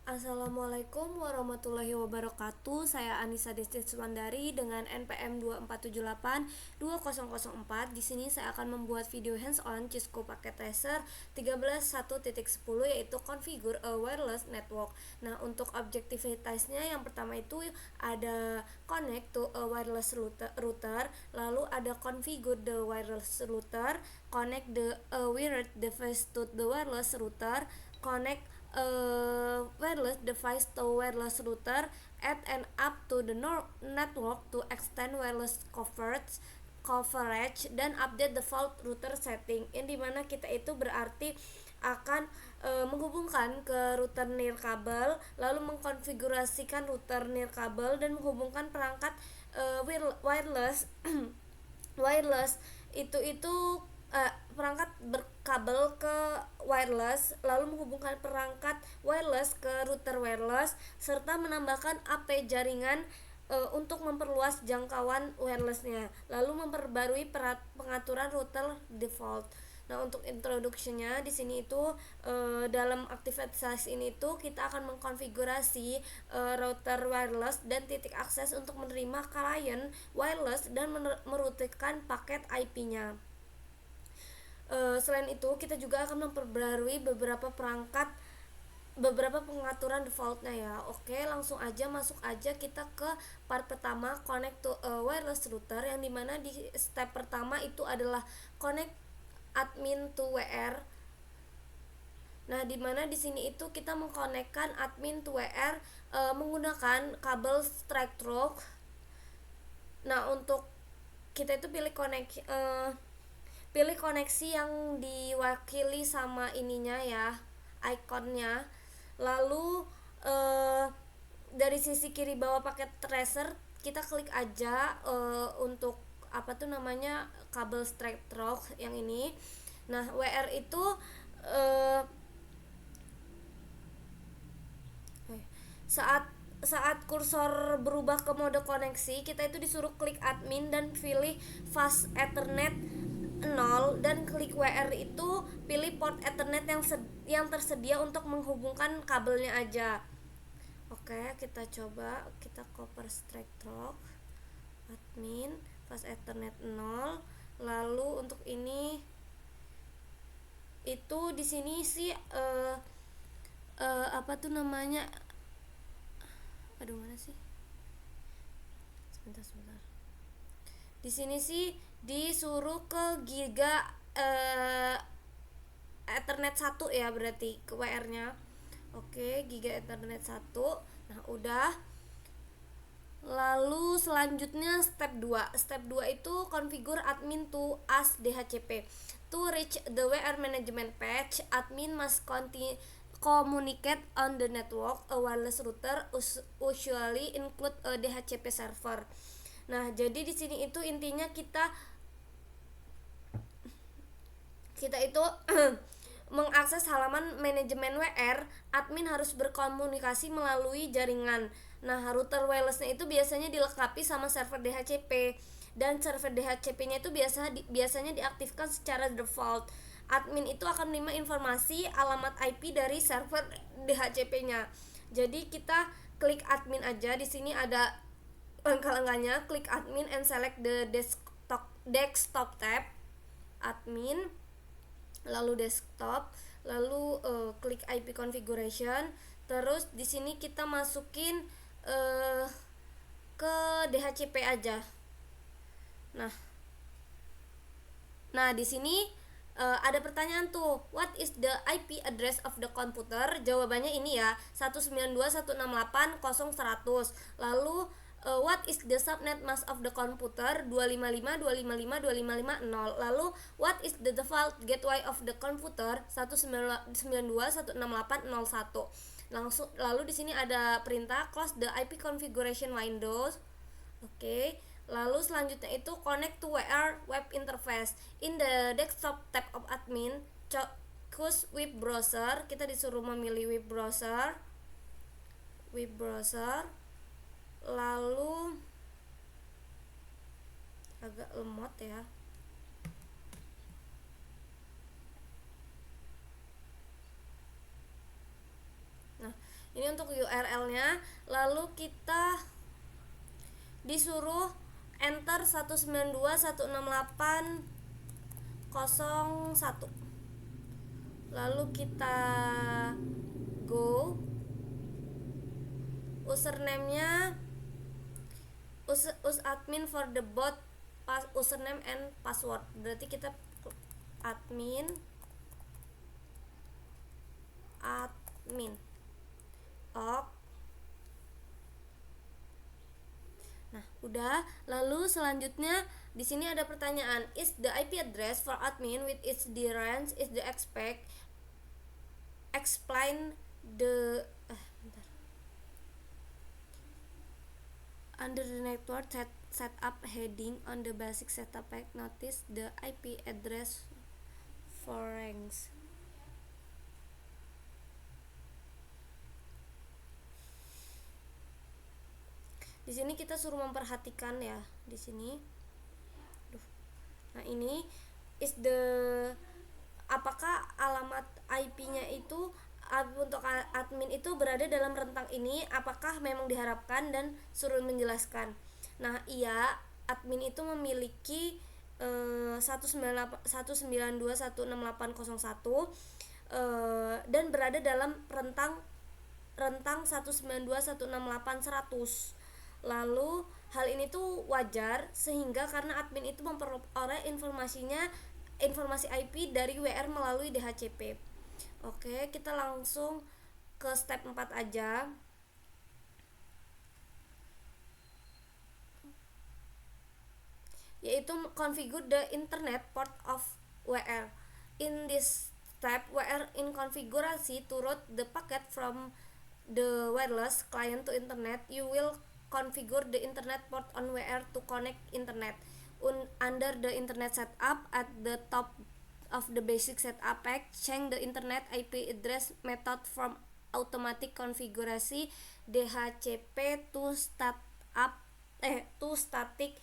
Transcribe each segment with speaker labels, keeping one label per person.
Speaker 1: Assalamualaikum warahmatullahi wabarakatuh. Saya Anissa Desti Sumandari dengan NPM 247820004. Di sini saya akan membuat video hands-on Cisco Packet Tracer 13.1.10 yaitu configure a wireless network. Nah, untuk objektivitasnya yang pertama itu ada connect to a wireless router, lalu ada configure the wireless router, connect the wired device to the wireless router, connect wireless device to wireless router, add and up to the network to extend wireless coverage dan update default router setting. Ini dimana kita itu berarti akan menghubungkan ke router nirkabel, lalu mengkonfigurasikan router nirkabel dan menghubungkan perangkat wireless wireless itu perangkat berkabel ke wireless, lalu menghubungkan perangkat wireless ke router wireless serta menambahkan AP jaringan untuk memperluas jangkauan wirelessnya, lalu memperbarui pengaturan router default. Nah, untuk introduksinya di sini itu dalam aktivitas ini itu kita akan mengkonfigurasi router wireless dan titik akses untuk menerima klien wireless dan merutikan paket IP-nya. Selain itu kita juga akan memperbarui beberapa pengaturan defaultnya ya. Oke, langsung aja masuk aja kita ke part pertama, connect to a wireless router, yang dimana di step pertama itu adalah connect admin to WR. Nah, dimana di sini itu kita mengkonekkan admin to WR menggunakan kabel straight through. Nah, untuk kita itu pilih koneksi yang diwakili sama ininya ya, ikonnya. Lalu dari sisi kiri bawah paket tracer kita klik aja untuk kabel straight through yang ini. Nah, WR itu saat kursor berubah ke mode koneksi, kita itu disuruh klik admin dan pilih fast ethernet 0 dan klik WR itu pilih port ethernet yang tersedia untuk menghubungkan kabelnya aja. Oke, kita coba, kita cover straight through admin fast ethernet 0. Lalu untuk ini itu di sini sih mana sih? Sebentar. Di sini sih disuruh ke giga Ethernet 1 ya, berarti ke WR-nya. Oke, giga Ethernet 1. Nah, udah. Lalu selanjutnya step 2. Step 2 itu configure admin to as DHCP. To reach the WR management page, admin must communicate on the network. A wireless router usually include a DHCP server. Nah, jadi di sini itu intinya kita itu mengakses halaman manajemen WR, admin harus berkomunikasi melalui jaringan. Nah, router wirelessnya itu biasanya dilengkapi sama server DHCP, dan server DHCP-nya itu biasanya diaktifkan secara default. Admin itu akan menerima informasi alamat IP dari server DHCP-nya. Jadi kita klik admin aja. Di sini ada langkah-langkahnya. Klik admin and select the desktop tab, admin, lalu desktop, lalu klik IP configuration. Terus di sini kita masukin ke DHCP aja. Nah, di sini ada pertanyaan tuh, what is the IP address of the computer? Jawabannya ini ya, 192.168.0.100. Lalu what is the subnet mask of the computer? 255.255.255.0. Lalu what is the default gateway of the computer? 192.168.0.1. Lalu di sini ada perintah close the IP configuration windows. Oke. Lalu selanjutnya itu connect to WR web interface. In the desktop tab of admin, choose web browser. Kita disuruh memilih web browser. Lalu agak lemot ya. Nah, Ini untuk URL-nya. Lalu kita disuruh enter 192.168.01. Lalu kita go, username-nya admin for the bot, username and password. Berarti kita admin ok. Nah, udah. Lalu selanjutnya di sini ada pertanyaan, is the IP address for admin with its range is the explain the under the network setup heading on the basic setup pack. Notice the IP address for range. Di sini kita suruh memperhatikan ya di sini. Nah, ini is the, apakah alamat IP-nya itu untuk admin itu berada dalam rentang ini, apakah memang diharapkan, dan suruh menjelaskan. Nah, iya, admin itu memiliki 192.168.01 dan berada dalam rentang 192.168.100. Lalu hal ini tuh wajar sehingga karena admin itu memperoleh informasi IP dari WR melalui DHCP. Oke, kita langsung ke step 4 aja. Yaitu configure the internet port of WR. In this step, WR in konfigurasi to route the packet from the wireless client to internet. You will configure the internet port on WR to connect internet. Under the internet setup, at the top of the basic setup pack, change the internet IP address method from automatic configurasi DHCP to static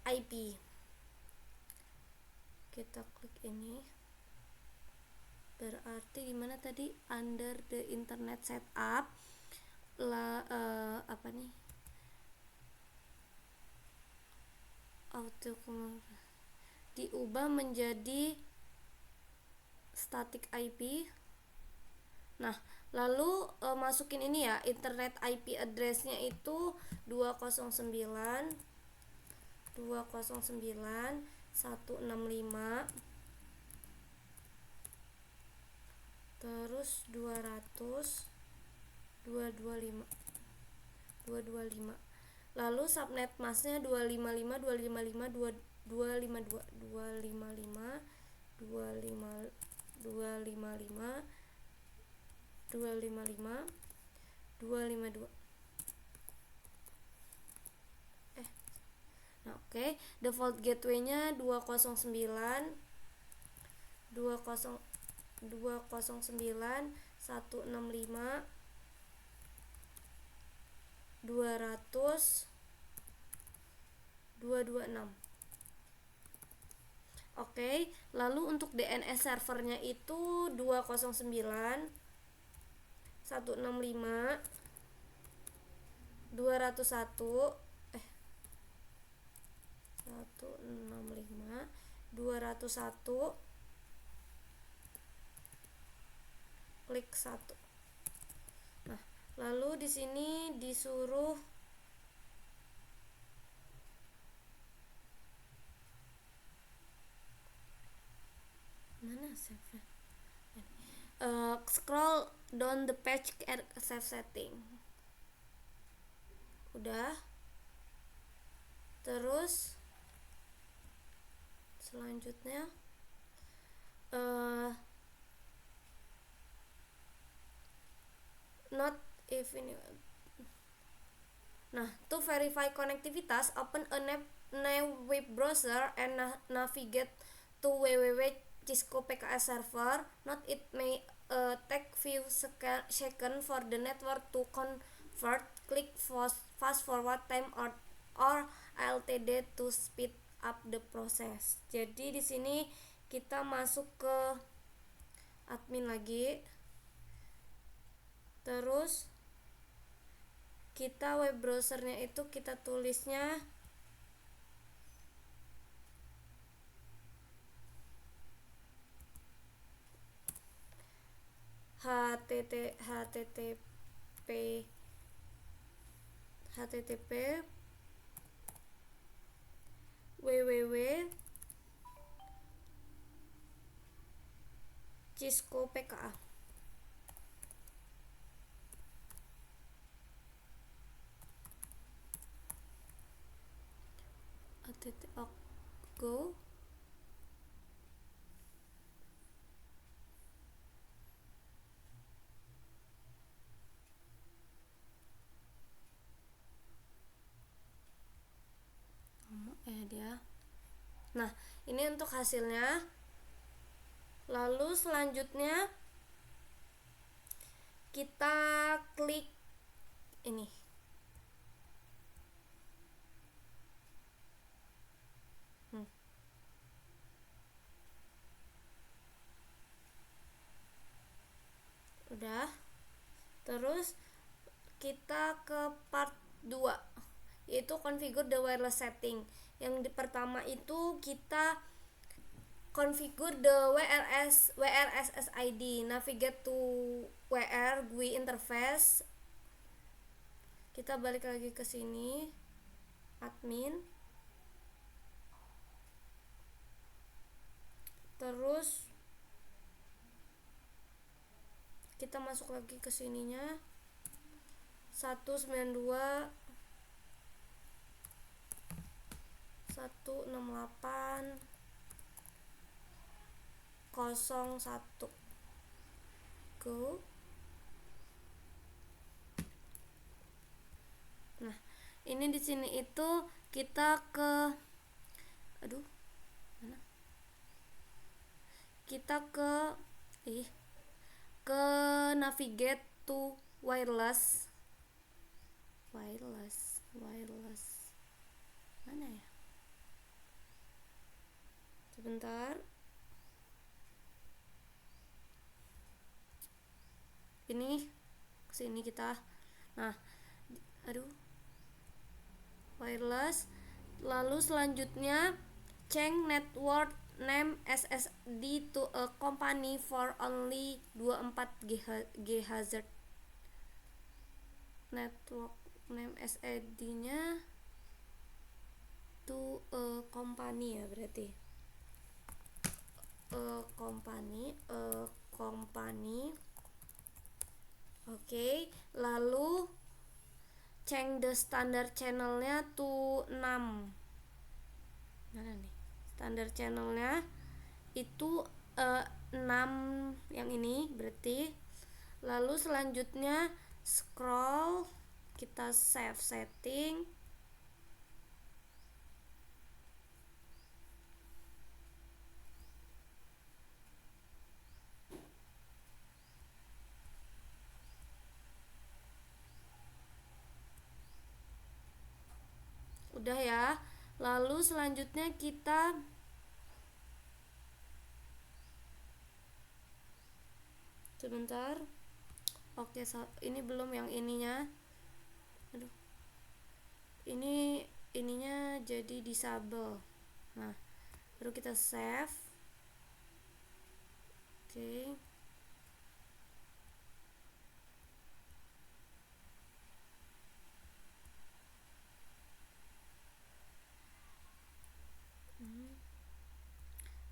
Speaker 1: IP. Kita klik ini. Berarti di mana tadi? Under the internet setup. Apa nih? Auto diubah menjadi static IP. Nah, lalu masukin ini ya, internet IP address-nya itu 209.165 terus 225. Lalu subnet masknya 255. Nah, oke. Default gateway-nya 209.165 200 226. Oke, lalu untuk DNS servernya itu 209.165 201 165 201 klik 1. Nah, lalu di sini disuruh mana save-nya? Scroll down the page at save setting. Udah. Terus selanjutnya not if ini. Nah, to verify konektivitas, open a new web browser and navigate to www.cisco PKS server. Note it may take few seconds for the network to convert. Click fast forward time or LTD to speed up the process. Jadi di sini kita masuk ke admin lagi. Terus kita web browsernya itu kita tulisnya http www Cisco PKA. go dia. Nah, ini untuk hasilnya. Lalu selanjutnya kita klik ini. Udah. Terus kita ke part 2, yaitu configure the wireless setting. Yang pertama itu kita configure the WRSSID, navigate to WR GUI interface. Kita balik lagi ke sini, admin. Terus kita masuk lagi ke sininya, 192.168.01 go. Nah, ini di sini itu kita ke navigate to wireless mana ya, sebentar. Ini kesini kita. Nah, wireless. Lalu selanjutnya change network name SSD to a company for only 24 GHz. Network name SSD nya to a company ya, berarti company. Oke, lalu change the standard channelnya to 6. Mana nih? Standard channelnya itu 6 yang ini berarti. Lalu selanjutnya scroll, kita save setting. Udah ya. Lalu selanjutnya kita sebentar. Oke, ini belum yang ininya. Ininya jadi disable. Nah, baru kita save. Oke.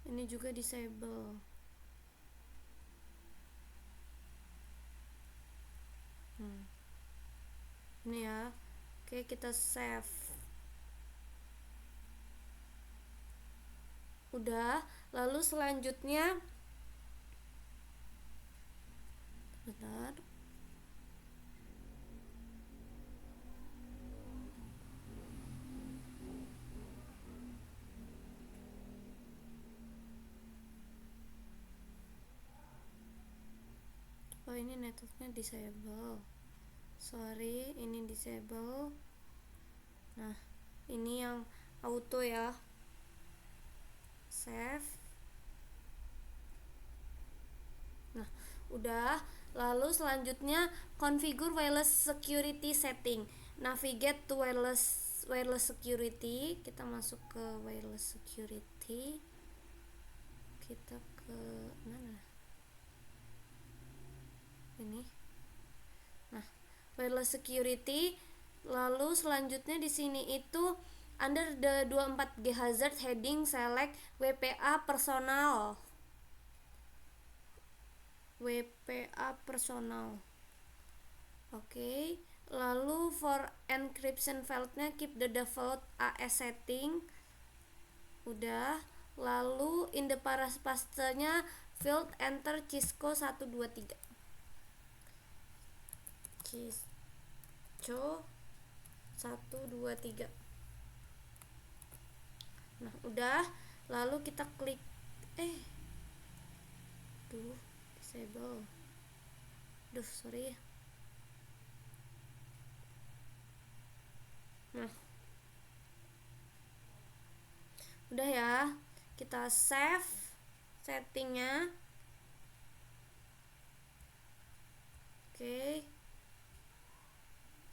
Speaker 1: Ini juga disable. Ini ya. Oke, kita save. Udah. Lalu selanjutnya bentar. Oh, ini networknya disable. Sorry, ini disable. Nah, ini yang auto ya. Save. Nah, udah. Lalu selanjutnya configure wireless security setting. Navigate to wireless security. Kita masuk ke wireless security. Kita ke mana? Ini. Nah, wireless security. Lalu selanjutnya di sini itu under the 24G hazard heading select WPA personal. WPA personal. Oke. Lalu for encryption fieldnya keep the default AS setting. Udah. Lalu in the parapastenya field enter Cisco 123. Cisco 123. Nah, udah. Lalu kita klik disable. Sorry. Nah, udah ya. Kita save settingnya. Oke.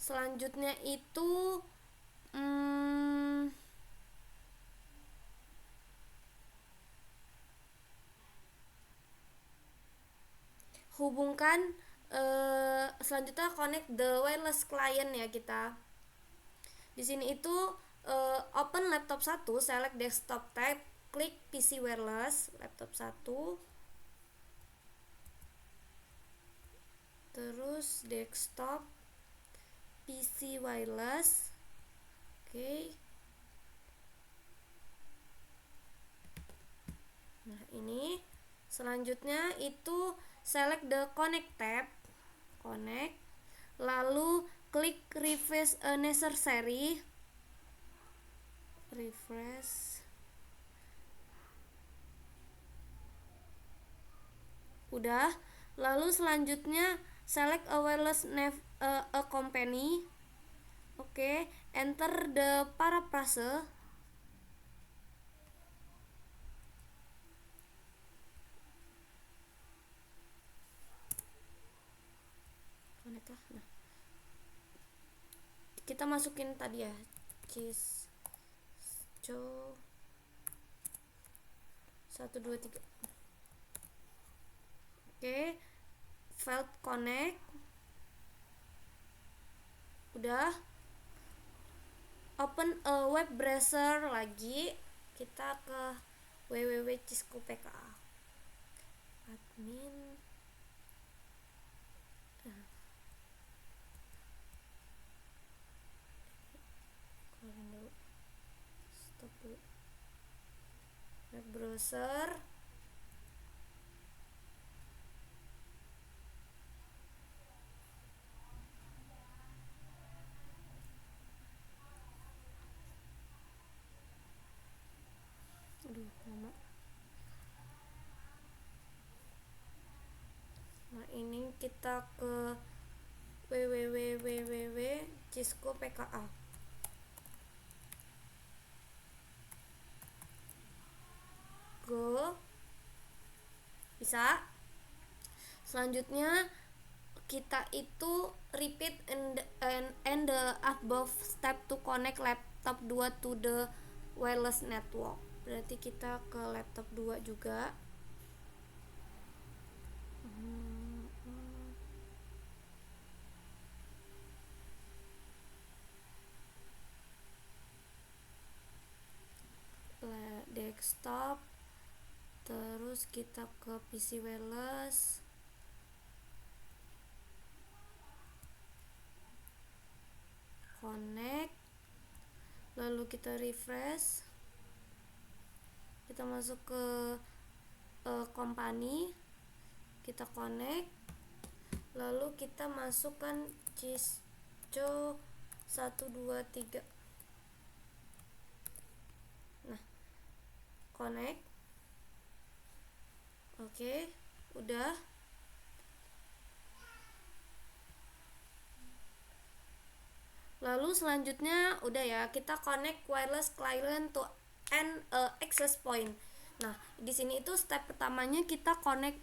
Speaker 1: Selanjutnya itu hubungkan selanjutnya connect the wireless client ya kita. Di sini itu open laptop 1, select desktop type, klik PC wireless, laptop 1. Terus desktop PC wireless. Oke. Nah, ini selanjutnya itu select the connect tab, connect, lalu klik refresh necessary, refresh. Udah. Lalu selanjutnya select a wireless a company. Oke, enter the paraphrase. Nah, kita masukin tadi ya, Cisco 123. Oke, failed connect. Udah. Open a web browser lagi. Kita ke www.cisco.pka. Admin. Stop dulu. Web browser. Nah, ini kita ke www.cisco.pka. Go. Bisa. Selanjutnya kita itu repeat and the above step to connect laptop 2 to the wireless network. Berarti kita ke laptop 2 juga. Desktop, terus kita ke PC wireless, connect, lalu kita refresh, kita masuk ke company, kita connect, lalu kita masukkan Cisco 123. Nah, connect. Oke, udah. Lalu selanjutnya udah ya, kita connect wireless client to an access point. Nah, di sini itu step pertamanya kita connect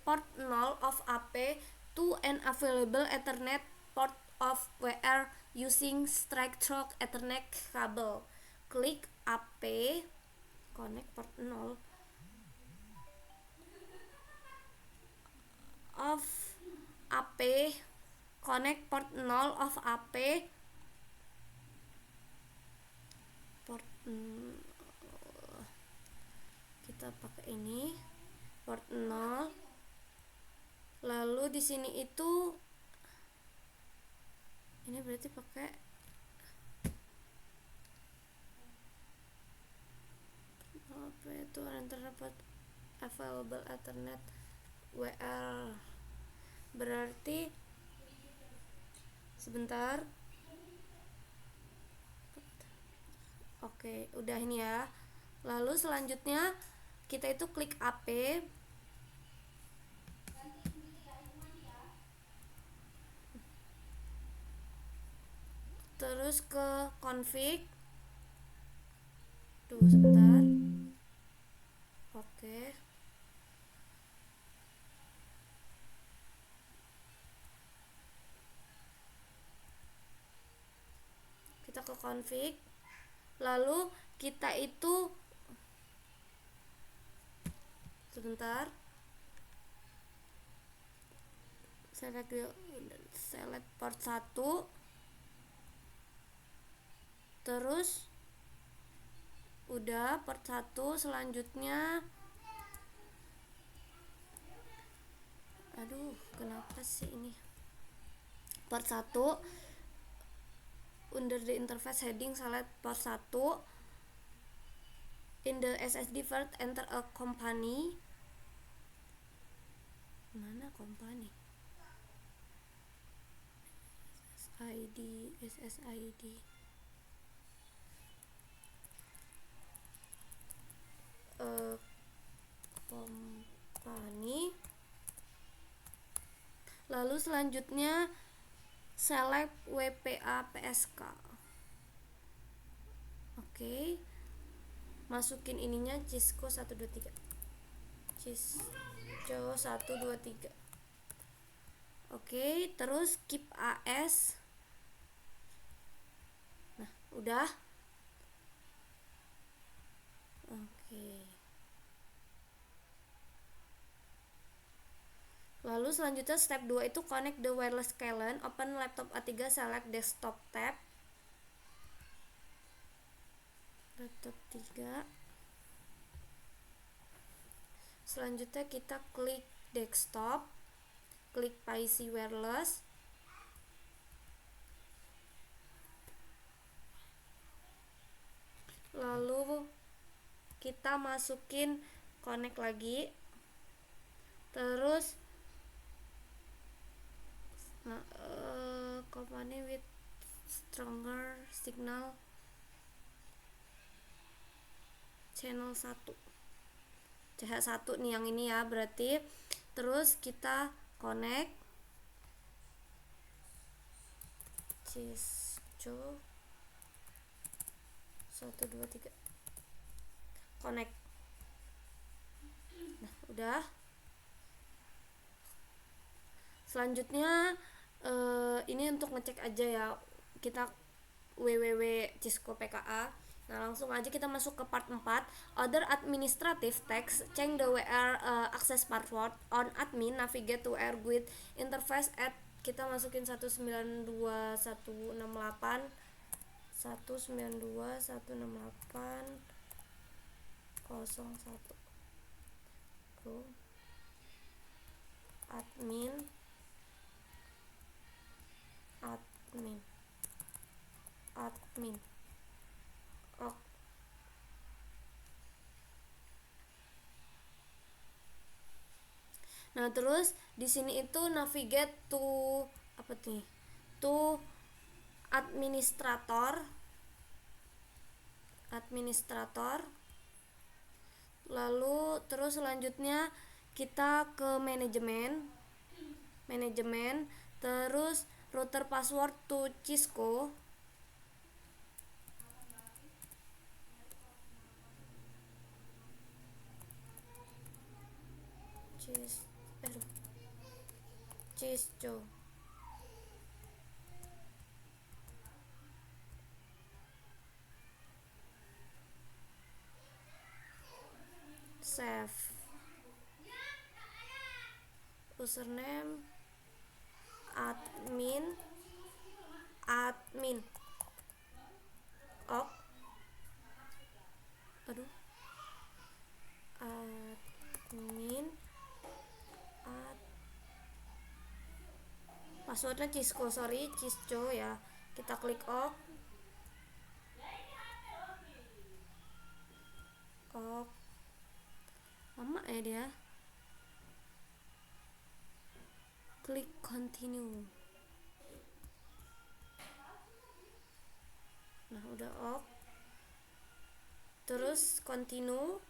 Speaker 1: port 0 of AP to an available Ethernet port of WR using straight-through Ethernet cable. Klik AP connect port 0 of AP connect port 0 of AP port kita pakai ini port 0. Lalu di sini itu ini berarti pakai apa itu terdapat available Ethernet WR, berarti sebentar. Oke, udah ini ya. Lalu selanjutnya kita itu klik AP, terus ke config. Sebentar. Oke. Kita ke config. Lalu kita itu sebentar. Select port 1. Terus udah port 1, selanjutnya aduh kenapa sih ini port 1 under the interface heading select port 1 in the SSD first enter a company. Mana company? SSID company. Lalu selanjutnya select WPA PSK. Oke. Masukin ininya Cisco 123. Cisco 123. Oke, terus keep AS. Nah, udah. Oke. Lalu selanjutnya step 2 itu connect the wireless LAN, open laptop A3, select desktop tab. Laptop 3. Selanjutnya kita klik desktop, klik PC wireless. Lalu kita masukin connect lagi. Terus company with stronger signal channel 1 CH1 nih yang ini ya berarti. Terus kita connect Cisco 123 connect. Nah udah. Selanjutnya ini untuk ngecek aja ya, kita www Cisco PKA. Nah langsung aja kita masuk ke part 4, other administrative text, change the WR access password on admin, navigate to WR GUID interface at, kita masukin 192.168 192.168.01 go admin. Oh. Nah, terus di sini itu navigate to apa nih? To administrator. Lalu terus selanjutnya kita ke manajemen. Terus router password to Cisco. Cisco. Save. Username admin admin. Ok. Aduh. Admin passwordnya Cisco, sorry, Cisco ya. Kita klik ok. Ok. Lama ya dia. Klik continue. Nah, udah ok. Terus continue.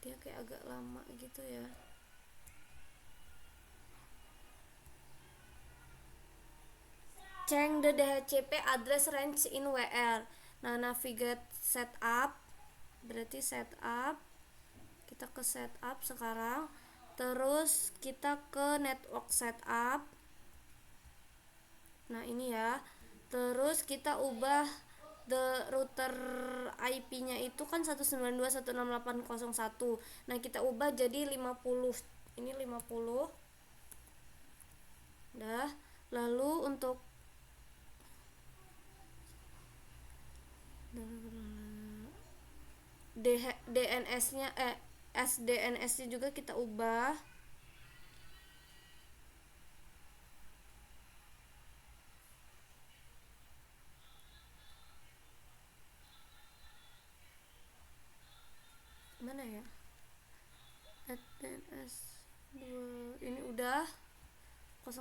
Speaker 1: Dia kayak agak lama gitu ya. Change the DHCP address range in WR. Nah, navigate setup, berarti setup. Kita ke setup sekarang. Terus kita ke network setup. Nah, ini ya. Terus kita ubah the router IP-nya itu kan 192.168.0.1. Nah, kita ubah jadi 50. Ini 50. Dah. Lalu untuk DNS-nya SDNS-nya juga kita ubah. Mana ya? SDNS 2 ini udah 01.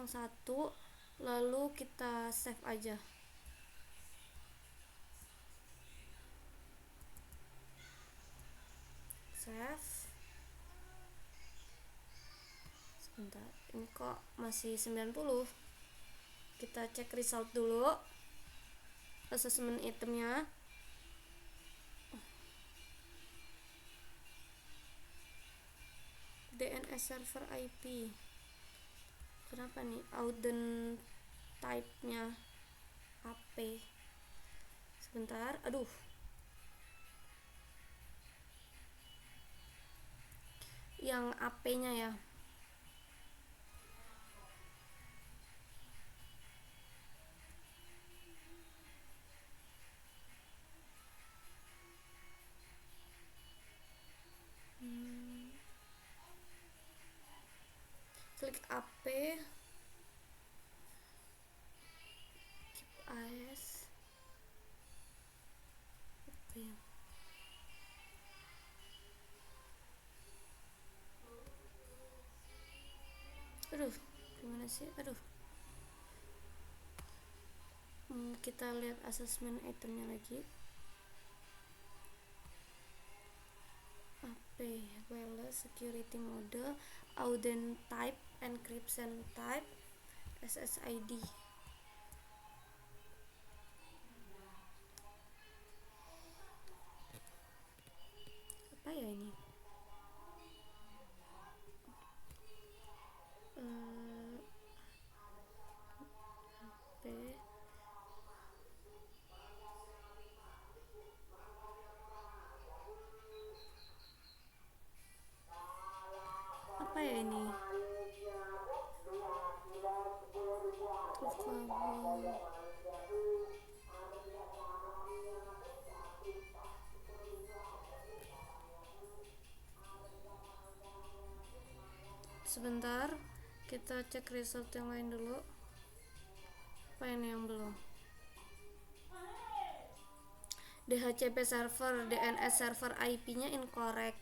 Speaker 1: Lalu kita save aja. Save. Sebentar, ini kok masih 90. Kita cek result dulu. Assessment itemnya. DNS server IP. Kenapa nih Auden type-nya AP? Sebentar, aduh. Yang AP-nya ya. Klik AP. Keep as. Aduh, gimana sih? Aduh. Kita lihat assessment itemnya lagi. AP, wireless security mode, Auden type, encryption type, SSID. Apa ya ini? AP. Apa ya ini? Sebentar, kita cek result yang lain dulu. Apa ini yang belum? DHCP server, DNS server IP-nya incorrect.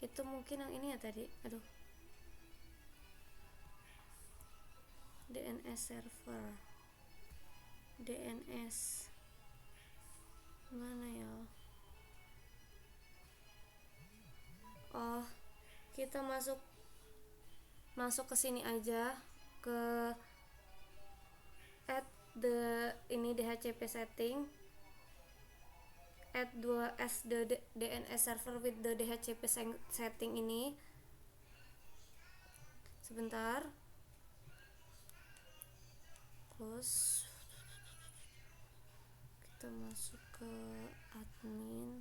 Speaker 1: Itu mungkin yang ini ya tadi. Aduh. DNS server. DNS. Mana ya? Oh, kita masuk ke sini aja, ke add the ini DHCP setting. add 2 as the DNS server with the DHCP setting ini. Sebentar, close. Kita masuk ke admin,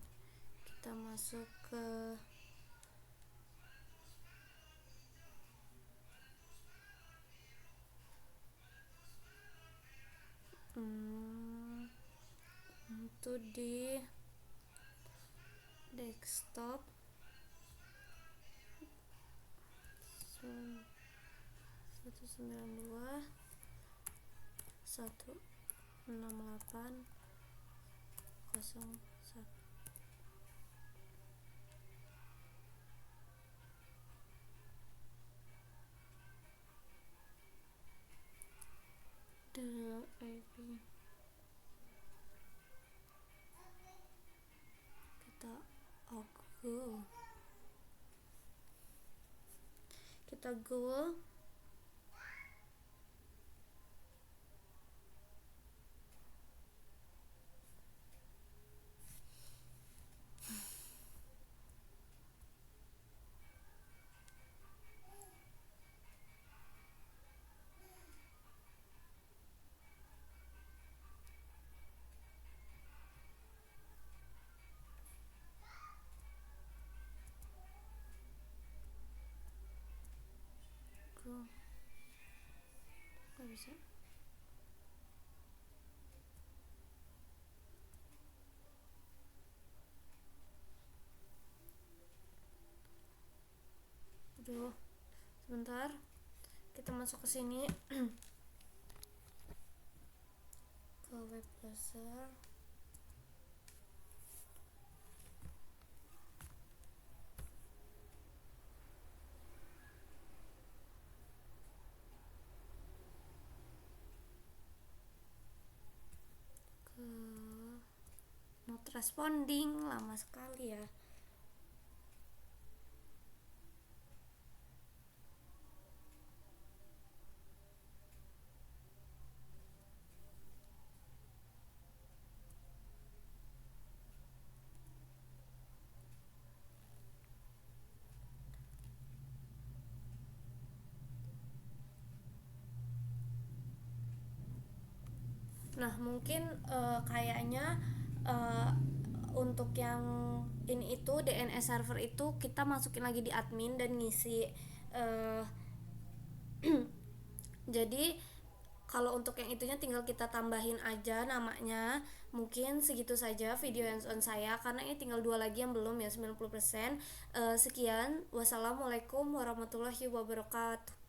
Speaker 1: kita masuk ke itu di desktop 192.168.01. The IP kita Google nggak bisa. Aduh, sebentar, kita masuk ke sini ke web browser. Not responding, lama sekali ya. Nah, mungkin kayaknya untuk yang ini itu DNS server itu kita masukin lagi di admin dan ngisi. Jadi kalau untuk yang itunya tinggal kita tambahin aja namanya. Mungkin segitu saja video hands on saya karena ini tinggal 2 lagi yang belum ya 90%. Sekian, wassalamualaikum warahmatullahi wabarakatuh.